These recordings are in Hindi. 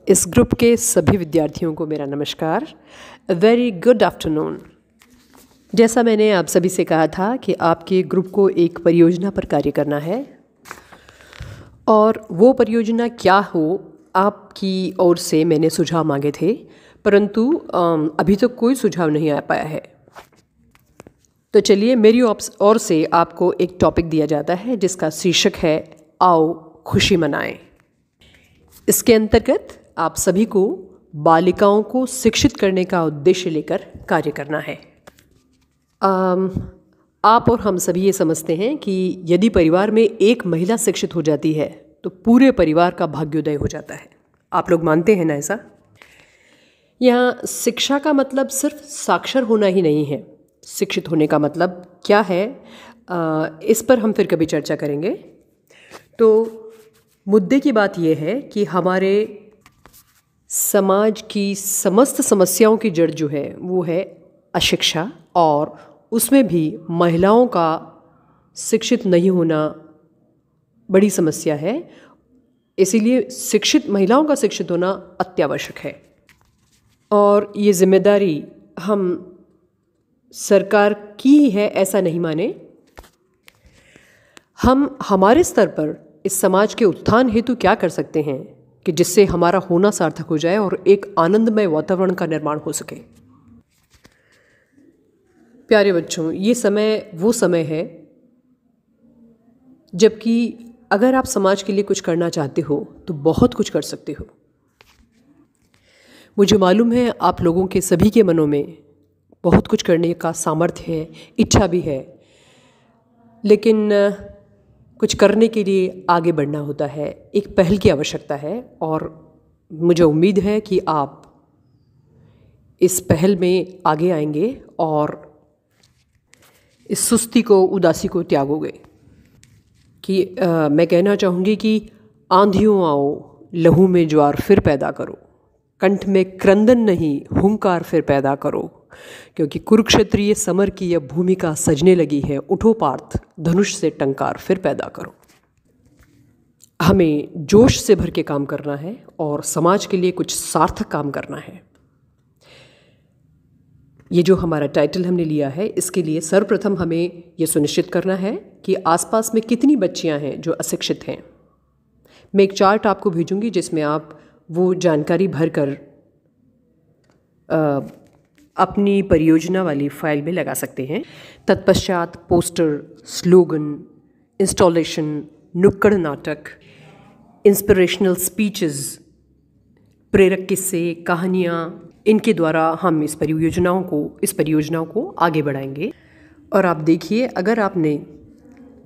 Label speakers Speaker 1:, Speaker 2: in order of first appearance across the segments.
Speaker 1: इस ग्रुप के सभी विद्यार्थियों को मेरा नमस्कार। Very good afternoon. जैसा मैंने आप सभी से कहा था कि आपके ग्रुप को एक परियोजना पर कार्य करना है और वो परियोजना क्या हो, आपकी ओर से मैंने सुझाव मांगे थे, परंतु अभी तक कोई सुझाव नहीं आ पाया है। तो चलिए, मेरी ओर से आपको एक टॉपिक दिया जाता है जिसका शीर्षक है आओ खुशी मनाएं। इसके अंतर्गत आप सभी को बालिकाओं को शिक्षित करने का उद्देश्य लेकर कार्य करना है। आप और हम सभी ये समझते हैं कि यदि परिवार में एक महिला शिक्षित हो जाती है तो पूरे परिवार का भाग्योदय हो जाता है। आप लोग मानते हैं ना ऐसा? यहाँ शिक्षा का मतलब सिर्फ साक्षर होना ही नहीं है। शिक्षित होने का मतलब क्या है, इस पर हम फिर कभी चर्चा करेंगे। तो मुद्दे की बात यह है कि हमारे समाज की समस्त समस्याओं की जड़ जो है वो है अशिक्षा, और उसमें भी महिलाओं का शिक्षित नहीं होना बड़ी समस्या है। इसीलिए महिलाओं का शिक्षित होना अत्यावश्यक है और ये जिम्मेदारी हम सरकार की ही है, ऐसा नहीं माने। हम हमारे स्तर पर इस समाज के उत्थान हेतु क्या कर सकते हैं कि जिससे हमारा होना सार्थक हो जाए और एक आनंदमय वातावरण का निर्माण हो सके। प्यारे बच्चों, ये समय वो समय है जबकि अगर आप समाज के लिए कुछ करना चाहते हो तो बहुत कुछ कर सकते हो। मुझे मालूम है आप लोगों के सभी के मनों में बहुत कुछ करने का सामर्थ्य है, इच्छा भी है, लेकिन कुछ करने के लिए आगे बढ़ना होता है, एक पहल की आवश्यकता है। और मुझे उम्मीद है कि आप इस पहल में आगे आएंगे और इस सुस्ती को, उदासी को त्यागोगे। कि मैं कहना चाहूँगी कि आंधियों आओ, लहू में ज्वार फिर पैदा करो, कंठ में क्रंदन नहीं हुंकार फिर पैदा करो, क्योंकि कुरुक्षेत्रीय समर की यह भूमिका सजने लगी है। उठो पार्थ, धनुष से टंकार फिर पैदा करो। हमें जोश से भर के काम करना है और समाज के लिए कुछ सार्थक काम करना है। ये जो हमारा टाइटल हमने लिया है, इसके लिए सर्वप्रथम हमें ये सुनिश्चित करना है कि आसपास में कितनी बच्चियां हैं जो अशिक्षित हैं। मैं एक चार्ट आपको भेजूंगी जिसमें आप वो जानकारी भरकर अपनी परियोजना वाली फाइल में लगा सकते हैं। तत्पश्चात पोस्टर, स्लोगन, इंस्टॉलेशन, नुक्कड़ नाटक, इंस्पिरेशनल स्पीचेस, प्रेरक किस्से, कहानियाँ, इनके द्वारा हम इस परियोजनाओं को आगे बढ़ाएंगे। और आप देखिए, अगर आपने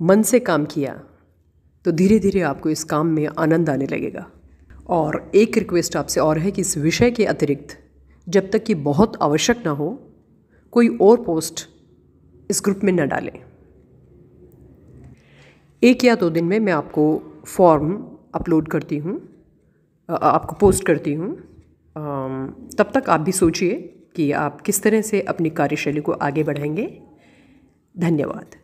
Speaker 1: मन से काम किया तो धीरे धीरे आपको इस काम में आनंद आने लगेगा। और एक रिक्वेस्ट आपसे और है कि इस विषय के अतिरिक्त जब तक कि बहुत आवश्यक ना हो, कोई और पोस्ट इस ग्रुप में न डालें। 1 या 2 दिन में मैं आपको फॉर्म अपलोड करती हूँ, आपको पोस्ट करती हूँ। तब तक आप भी सोचिए कि आप किस तरह से अपनी कार्यशैली को आगे बढ़ाएंगे। धन्यवाद।